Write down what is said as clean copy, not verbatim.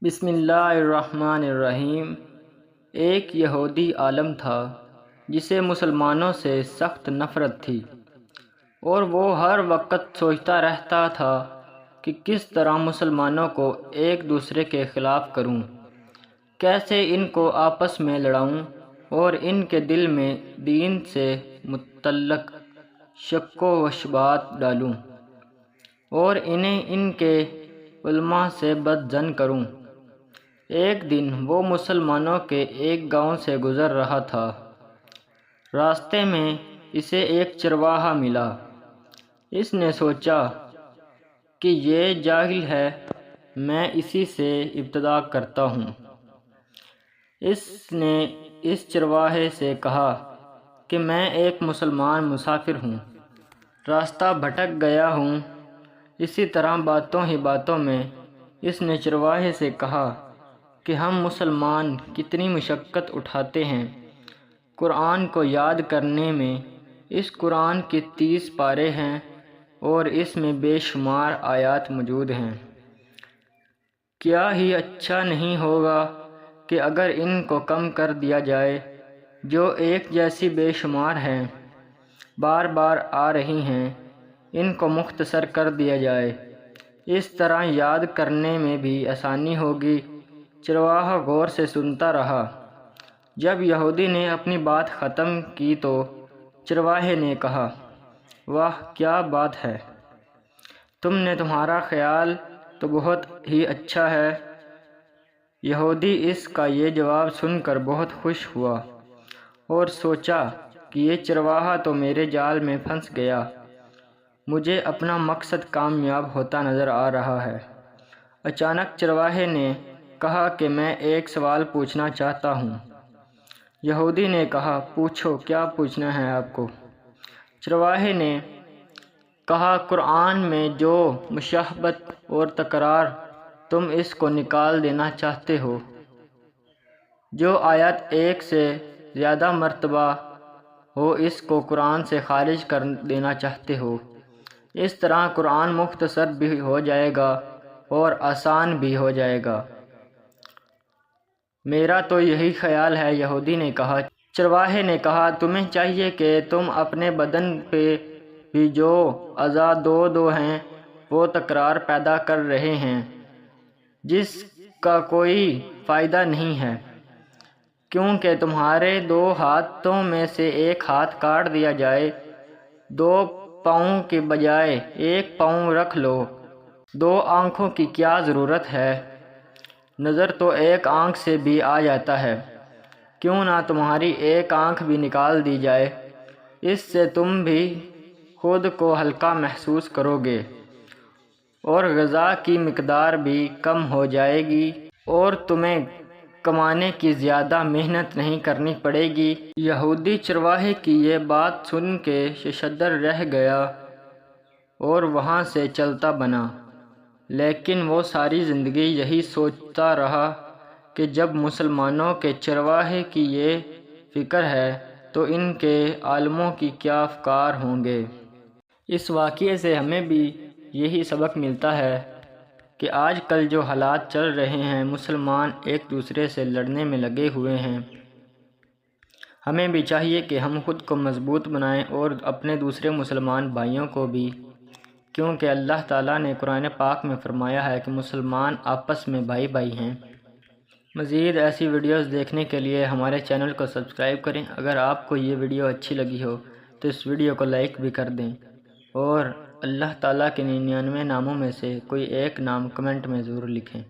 بسم اللہ الرحمن الرحیم۔ ایک یہودی عالم تھا جسے مسلمانوں سے سخت نفرت تھی، اور وہ ہر وقت سوچتا رہتا تھا کہ کس طرح مسلمانوں کو ایک دوسرے کے خلاف کروں، کیسے ان کو آپس میں لڑاؤں اور ان کے دل میں دین سے متعلق شک و شبہات ڈالوں، اور انہیں ان کے علماء سے بدظن کروں۔ ایک دن وہ مسلمانوں کے ایک گاؤں سے گزر رہا تھا۔ راستے میں اسے ایک چرواہا ملا۔ اس نے سوچا کہ یہ جاہل ہے، میں اسی سے ابتدا کرتا ہوں۔ اس نے اس چرواہے سے کہا کہ میں ایک مسلمان مسافر ہوں، راستہ بھٹک گیا ہوں۔ اسی طرح باتوں ہی باتوں میں اس نے چرواہے سے کہا کہ ہم مسلمان کتنی مشقت اٹھاتے ہیں قرآن کو یاد کرنے میں۔ اس قرآن کے 30 پارے ہیں اور اس میں بے شمار آیات موجود ہیں۔ کیا ہی اچھا نہیں ہوگا کہ اگر ان کو کم کر دیا جائے، جو ایک جیسی بے شمار ہیں، بار بار آ رہی ہیں، ان کو مختصر کر دیا جائے، اس طرح یاد کرنے میں بھی آسانی ہوگی۔ چرواہا غور سے سنتا رہا۔ جب یہودی نے اپنی بات ختم کی تو چرواہے نے کہا، واہ کیا بات ہے، تمہارا خیال تو بہت ہی اچھا ہے۔ یہودی اس کا یہ جواب سن کر بہت خوش ہوا اور سوچا کہ یہ چرواہا تو میرے جال میں پھنس گیا، مجھے اپنا مقصد کامیاب ہوتا نظر آ رہا ہے۔ اچانک چرواہے نے کہا کہ میں ایک سوال پوچھنا چاہتا ہوں۔ یہودی نے کہا، پوچھو، کیا پوچھنا ہے آپ کو؟ چرواہے نے کہا، قرآن میں جو مشابہت اور تکرار، تم اس کو نکال دینا چاہتے ہو، جو آیت ایک سے زیادہ مرتبہ ہو اس کو قرآن سے خارج کر دینا چاہتے ہو۔ اس طرح قرآن مختصر بھی ہو جائے گا اور آسان بھی ہو جائے گا۔ میرا تو یہی خیال ہے، یہودی نے کہا۔ چرواہے نے کہا، تمہیں چاہیے کہ تم اپنے بدن پہ بھی جو اعضاء دو ہیں وہ تکرار پیدا کر رہے ہیں، جس کا کوئی فائدہ نہیں ہے، کیونکہ تمہارے 2 ہاتھوں میں سے ایک ہاتھ کاٹ دیا جائے، 2 پاؤں کے بجائے 1 پاؤں رکھ لو، 2 آنکھوں کی کیا ضرورت ہے، نظر تو 1 آنکھ سے بھی آ جاتا ہے، کیوں نہ تمہاری 1 آنکھ بھی نکال دی جائے، اس سے تم بھی خود کو ہلکا محسوس کرو گے اور غذا کی مقدار بھی کم ہو جائے گی اور تمہیں کمانے کی زیادہ محنت نہیں کرنی پڑے گی۔ یہودی چرواہے کی یہ بات سن کے ششدر رہ گیا اور وہاں سے چلتا بنا، لیکن وہ ساری زندگی یہی سوچتا رہا کہ جب مسلمانوں کے چرواہے کی یہ فکر ہے تو ان کے عالموں کی کیا افکار ہوں گے۔ اس واقعے سے ہمیں بھی یہی سبق ملتا ہے کہ آج کل جو حالات چل رہے ہیں، مسلمان ایک دوسرے سے لڑنے میں لگے ہوئے ہیں۔ ہمیں بھی چاہیے کہ ہم خود کو مضبوط بنائیں اور اپنے دوسرے مسلمان بھائیوں کو بھی، کیونکہ اللہ تعالیٰ نے قرآن پاک میں فرمایا ہے کہ مسلمان آپس میں بھائی بھائی ہیں۔ مزید ایسی ویڈیوز دیکھنے کے لیے ہمارے چینل کو سبسکرائب کریں۔ اگر آپ کو یہ ویڈیو اچھی لگی ہو تو اس ویڈیو کو لائک بھی کر دیں، اور اللہ تعالیٰ کے 99 ناموں میں سے کوئی ایک نام کمنٹ میں ضرور لکھیں۔